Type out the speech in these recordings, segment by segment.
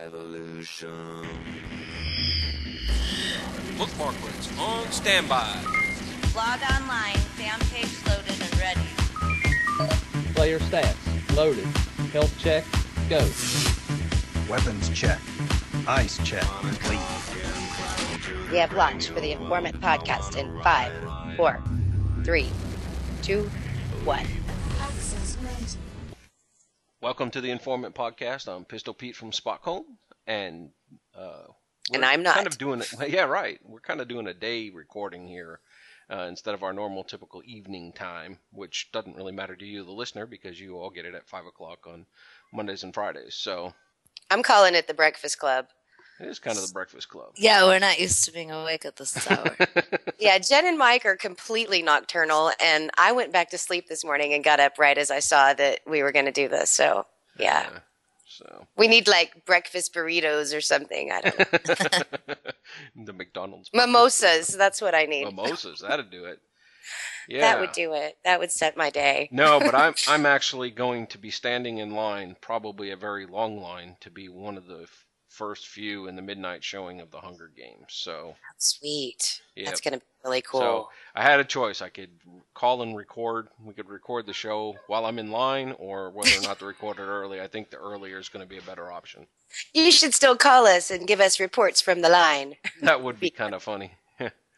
revolution. Bookmarklets on standby. Log online, fan page loaded and ready. Player stats, loaded. Health check, go. Weapons check. Eyes check. Complete. We have launched for the Informant podcast in 5, 4, 3, 2, 1. Welcome to the Informant podcast. I'm Pistol Pete from Stockholm, and I'm not. Kind of doing it. Yeah, right. We're kind of doing a day recording here instead of our normal typical evening time, which doesn't really matter to you, the listener, because you all get it at 5 o'clock on Mondays and Fridays. So I'm calling it the Breakfast Club. it is kind of the Breakfast Club. Yeah, we're not used to being awake at this hour. Yeah, Jen and Mike are completely nocturnal, and I went back to sleep this morning and got up right as I saw that we were going to do this. So, yeah. So we need like breakfast burritos or something. I don't know. the McDonald's Mimosas. That's what I need. Mimosas, that'd do it. Yeah, That would do it. That would set my day. No, but I'm actually going to be standing in line, probably a very long line, to be one of the first few in the midnight showing of the Hunger Games. So Sweet. Yep. That's going to be really cool. So I had a choice. I could call and record. We could record the show while I'm in line, or whether or not to record it early. I think the earlier is going to be a better option. You should still call us and give us reports from the line. That would be kind of funny.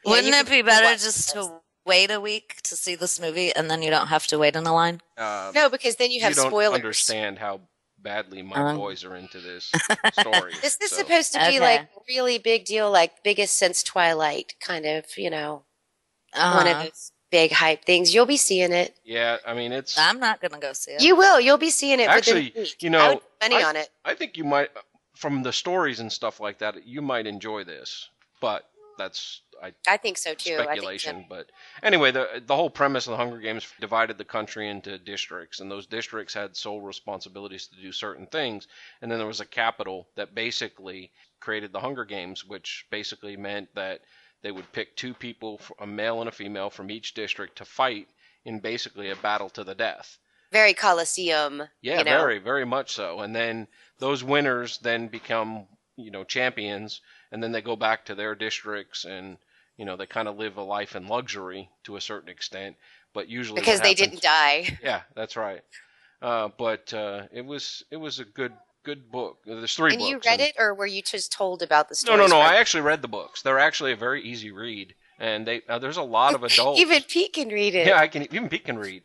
Wouldn't you it be better just to wait a week to see this movie and then you don't have to wait in the line? No, because then you have don't spoilers. understand how badly my boys are into this story. This is so. supposed to be like a really big deal, like biggest since Twilight, kind of, one of those big hype things. You'll be seeing it. Yeah, I mean, it's... I'm not going to go see it. You will. You'll be seeing it Actually, within a week. you know, I would put money on it. I think you might, from the stories and stuff like that, you might enjoy this. But that's... I think so too. Speculation, but anyway, the whole premise of the Hunger Games divided the country into districts, and those districts had sole responsibilities to do certain things, and then there was a capital that basically created the Hunger Games, which basically meant that they would pick two people, a male and a female, from each district to fight in basically a battle to the death. Very Colosseum. Yeah, very, very much so. And then those winners then become, champions, and then they go back to their districts and they kind of live a life in luxury to a certain extent, but usually because they didn't die. Yeah, that's right. But it was a good book. There's 3 books. And you read it, or were you just told about the story? No. I actually read the books. They're actually a very easy read, and there's a lot of adults. Even Pete can read it. Yeah, even Pete can read.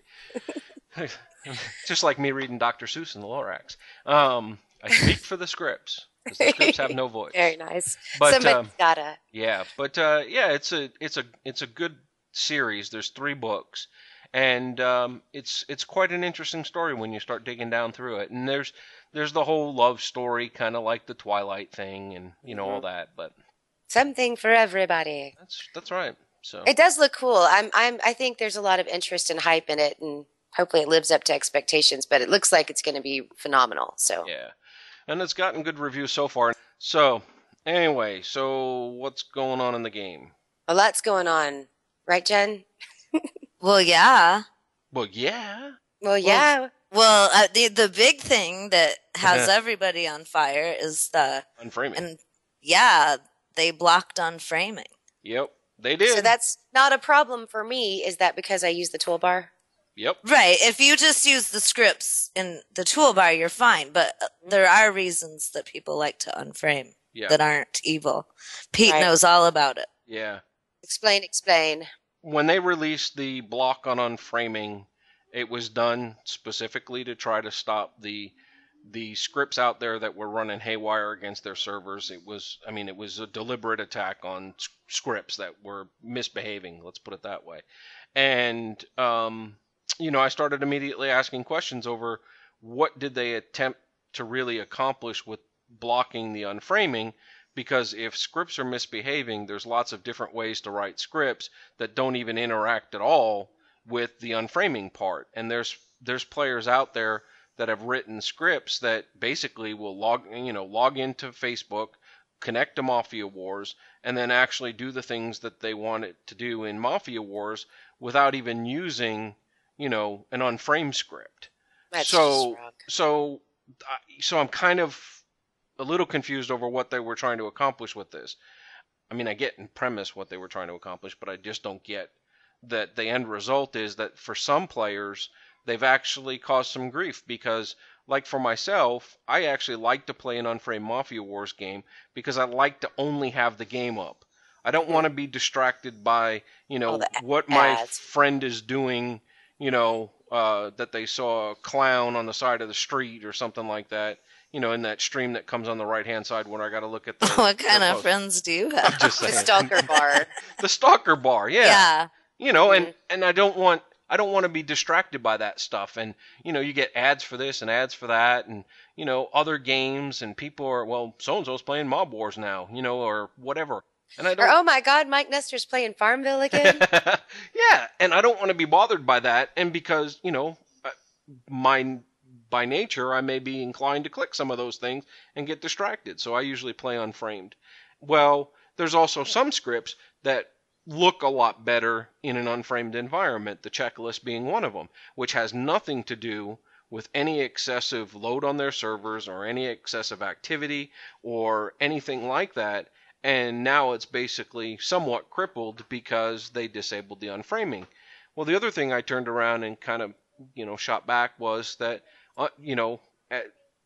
Just like me reading Dr. Seuss in the Lorax. I speak for the scripts. Because the scripts have no voice. Very nice. But, somebody's gotta. Yeah, but it's a good series. There's 3 books, and it's quite an interesting story when you start digging down through it. And there's the whole love story, kind of like the Twilight thing, and all that. But something for everybody. That's right. So it does look cool. I think there's a lot of interest and hype in it, and hopefully it lives up to expectations. But it looks like it's going to be phenomenal. So yeah. And it's gotten good reviews so far. So, anyway, what's going on in the game? A lot's going on. Right, Jen? Well, yeah. Well, yeah. Well, yeah. Well, the big thing that has everybody on fire is the... Unframing. And, yeah, they blocked Unframing. Yep, they did. So that's not a problem for me. Is that because I use the toolbar? Yep. Right. If you just use the scripts in the toolbar, you're fine. But there are reasons that people like to unframe that aren't evil. Pete knows all about it. Yeah. Explain. When they released the block on unframing, it was done specifically to try to stop the scripts out there that were running haywire against their servers. It was a deliberate attack on scripts that were misbehaving. Let's put it that way. And I started immediately asking questions over what did they attempt to really accomplish with blocking the unframing, because if scripts are misbehaving, there's lots of different ways to write scripts that don't even interact at all with the unframing part. And there's players out there that have written scripts that basically will log into Facebook, connect to Mafia Wars, and then actually do the things that they want it to do in Mafia Wars without even using an unframed script. That's so I'm kind of a little confused over what they were trying to accomplish with this. I mean, I get in premise what they were trying to accomplish, but I just don't get that the end result is that for some players, they've actually caused some grief because, like for myself, I actually like to play an Unframed Mafia Wars game because I like to only have the game up. I don't want to be distracted by, what my friend is doing, that they saw a clown on the side of the street or something like that. In that stream that comes on the right-hand side when I got to look at the... What kind of friends do you have? I'm just saying. The stalker bar. The stalker bar, yeah. Yeah. And I don't want to be distracted by that stuff. And, you get ads for this and ads for that and, other games and people are, well, so-and-so's playing Mob Wars now, or whatever. And I don't... Or, oh my God, Mike Nestor's playing Farmville again? Yeah, and I don't want to be bothered by that. And because, by nature, I may be inclined to click some of those things and get distracted. So I usually play Unframed. Well, there's also some scripts that look a lot better in an unframed environment, the checklist being one of them, which has nothing to do with any excessive load on their servers or any excessive activity or anything like that. And now it's basically somewhat crippled because they disabled the unframing. Well, the other thing I turned around and kind of, shot back was that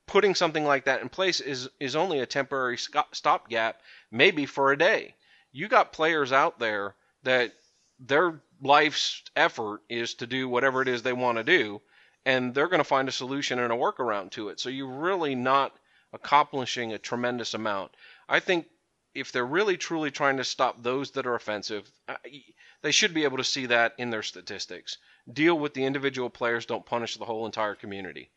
putting something like that in place is only a temporary stopgap, maybe for a day. You got players out there that their life's effort is to do whatever it is they want to do, and they're going to find a solution and a workaround to it. So you're really not accomplishing a tremendous amount. I think if they're really truly trying to stop those that are offensive, they should be able to see that in their statistics. Deal with the individual players, don't punish the whole entire community.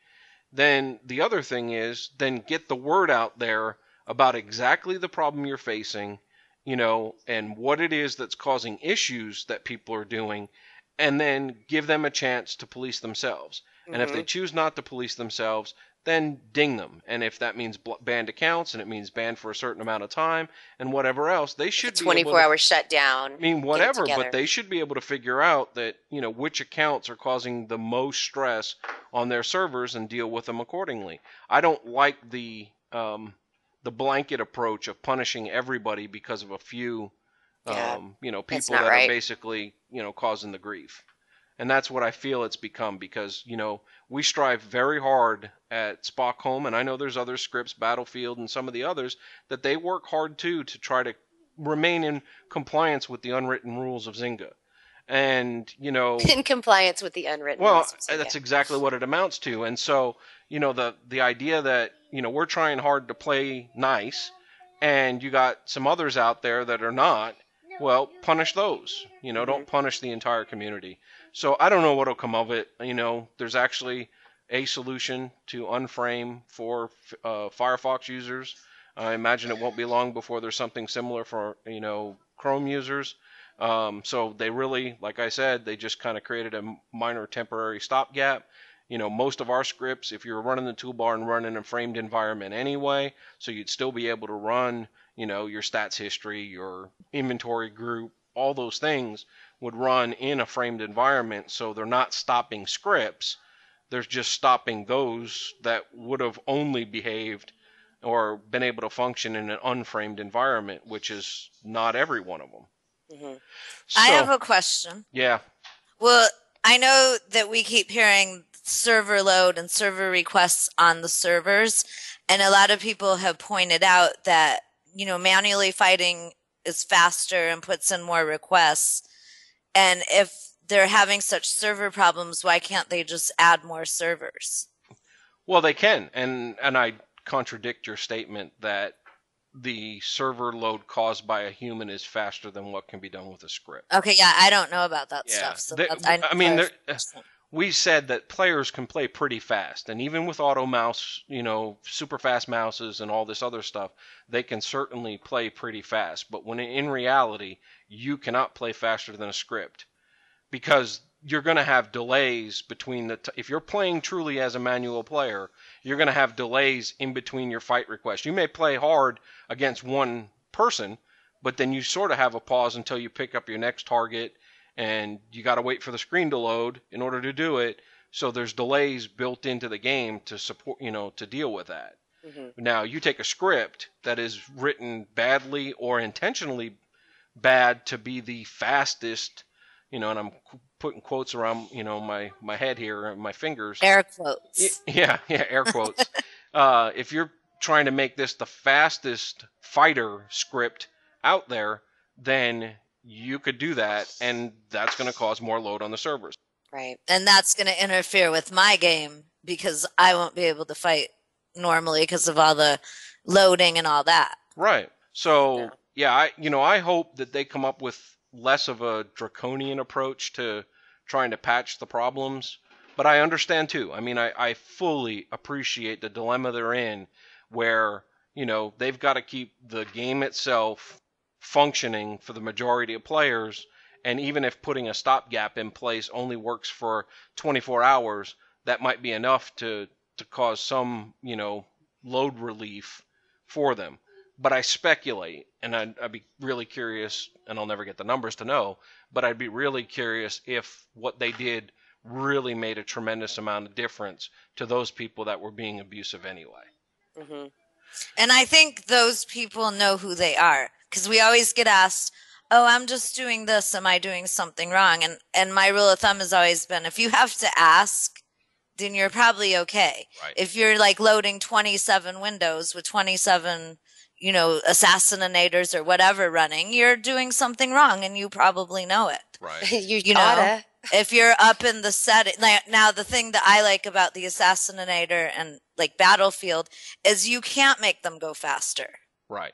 Then the other thing is, then get the word out there about exactly the problem you're facing, and what it is that's causing issues that people are doing, and then give them a chance to police themselves. Mm-hmm. And if they choose not to police themselves, then ding them. And if that means banned accounts and it means banned for a certain amount of time and whatever else, they should be 24-hour shutdown. I mean, whatever, but they should be able to figure out that, which accounts are causing the most stress on their servers and deal with them accordingly. I don't like the blanket approach of punishing everybody because of a few, people that are basically, causing the grief. And that's what I feel it's become because, we strive very hard at Spockholm, and I know there's other scripts, Battlefield and some of the others, that they work hard too to try to remain in compliance with the unwritten rules of Zynga. And, in compliance with the unwritten rules of Zynga. That's exactly what it amounts to. And so, the idea that, we're trying hard to play nice, and you got some others out there that are not, well, punish those. Don't punish the entire community. So I don't know what'll come of it. There's actually a solution to unframe for Firefox users. I imagine it won't be long before there's something similar for, Chrome users. So they really, like I said, they just kind of created a minor temporary stopgap. Most of our scripts, if you're running the toolbar and running a framed environment anyway, so you'd still be able to run, your stats history, your inventory group, all those things would run in a framed environment. So they're not stopping scripts. They're just stopping those that would have only behaved or been able to function in an unframed environment, which is not every one of them. Mm-hmm. So, I have a question. Yeah. Well, I know that we keep hearing server load and server requests on the servers, and a lot of people have pointed out that, manually fighting is faster and puts in more requests. And if they're having such server problems, why can't they just add more servers? Well, they can, and I contradict your statement that the server load caused by a human is faster than what can be done with a script. Okay, yeah, I don't know about that stuff. So we said that players can play pretty fast, and even with auto mouse, super fast mouses and all this other stuff, they can certainly play pretty fast. But when in reality, you cannot play faster than a script because you're going to have delays between if you're playing truly as a manual player, you're going to have delays in between your fight requests. You may play hard against one person, but then you sort of have a pause until you pick up your next target, and you got to wait for the screen to load in order to do it. So there's delays built into the game to support, to deal with that. Now, you take a script that is written badly or intentionally bad to be the fastest, and I'm putting quotes around, my head here and my fingers. Air quotes. Yeah, air quotes. If you're trying to make this the fastest fighter script out there, then you could do that, and that's going to cause more load on the servers. Right. And that's going to interfere with my game because I won't be able to fight normally because of all the loading and all that. Right. So, I hope that they come up with less of a draconian approach to trying to patch the problems. But I understand, too. I mean, I fully appreciate the dilemma they're in where, they've got to keep the game itself functioning for the majority of players. And even if putting a stopgap in place only works for 24 hours, that might be enough to cause some, load relief for them. But I speculate, and I'd be really curious, and I'll never get the numbers to know, but I'd be really curious if what they did really made a tremendous amount of difference to those people that were being abusive anyway. Mm-hmm. And I think those people know who they are because we always get asked, oh, I'm just doing this. Am I doing something wrong? And my rule of thumb has always been, if you have to ask, then you're probably okay. Right. If you're like loading 27 windows with 27, assassinators or whatever running, you're doing something wrong and you probably know it. Right. you oughta. If you're up in the setting, now the thing that I like about the Assassinator and like Battlefield is you can't make them go faster. Right.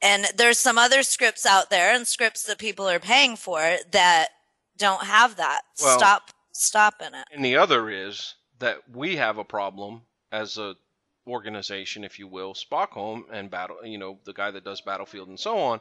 And there's some other scripts out there and scripts that people are paying for that don't have that. Well, Stop in it. And the other is that we have a problem as a organization, if you will, Stockholm and the guy that does Battlefield and so on,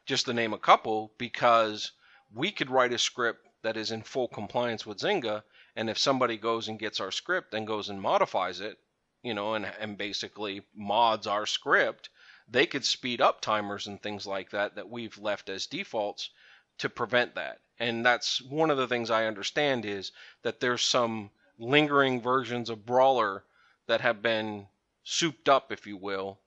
just to name a couple, because we could write a script that is in full compliance with Zynga, and if somebody goes and gets our script and goes and modifies it, and basically mods our script, they could speed up timers and things like that we've left as defaults to prevent that. And that's one of the things I understand is that there's some lingering versions of Brawler that have been souped up, if you will,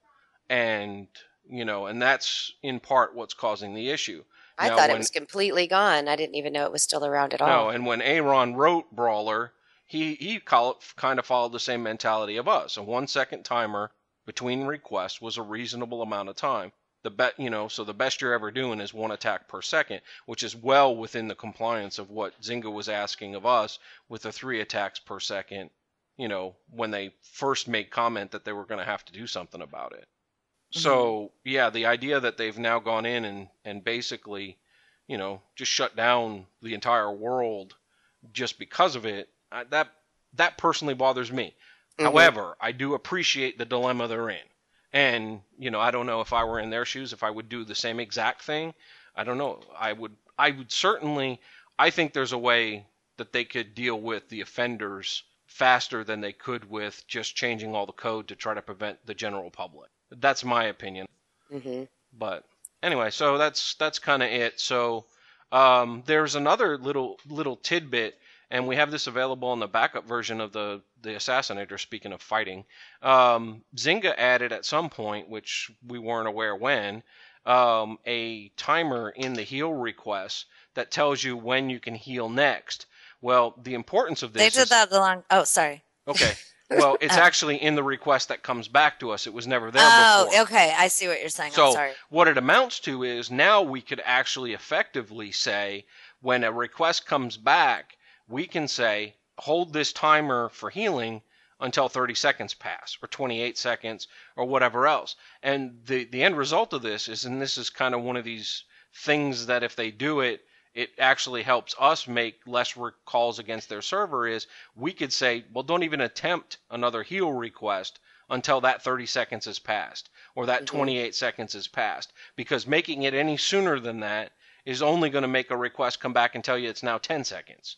and that's in part what's causing the issue. I thought it was completely gone. I didn't even know it was still around at all. No, and when Aaron wrote Brawler, he kind of followed the same mentality of us. A 1 second timer between requests was a reasonable amount of time. So the best you're ever doing is 1 attack per second, which is well within the compliance of what Zynga was asking of us with the 3 attacks per second, when they first made comment that they were going to have to do something about it. Mm-hmm. So, the idea that they've now gone in and basically, just shut down the entire world just because of it, that personally bothers me. Mm-hmm. However, I do appreciate the dilemma they're in. And, I don't know if I were in their shoes, if I would do the same exact thing. I don't know. I would certainly, I think there's a way that they could deal with the offenders faster than they could with just changing all the code to try to prevent the general public. That's my opinion. Mm-hmm. But anyway, so that's kind of it. So there's another little tidbit, and we have this available in the backup version of the Assassinator, speaking of fighting. Zynga added at some point, which we weren't aware when, a timer in the heal request that tells you when you can heal next. Well, the importance of this They did that along... Oh, sorry. Okay. Well, it's actually in the request that comes back to us. It was never there before. Oh, okay. I see what you're saying. So I'm sorry. What it amounts to is now we could actually effectively say when a request comes back, we can say, hold this timer for healing until 30 seconds pass or 28 seconds or whatever else. And the end result of this is, and this is kind of one of these things that if they do it, it actually helps us make less calls against their server, is we could say, well, don't even attempt another heal request until that 30 seconds has passed or that 28 seconds has passed, because making it any sooner than that is only going to make a request come back and tell you it's now 10 seconds.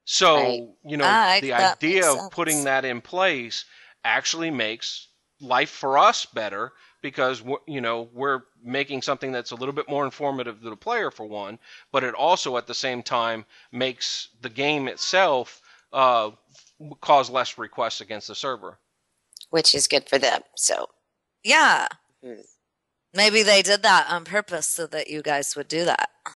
So, the idea of putting that in place actually makes life for us better, because, we're making something that's a little bit more informative to the player, for one, but it also at the same time makes the game itself cause less requests against the server. Which is good for them, so. Yeah. Maybe they did that on purpose so that you guys would do that.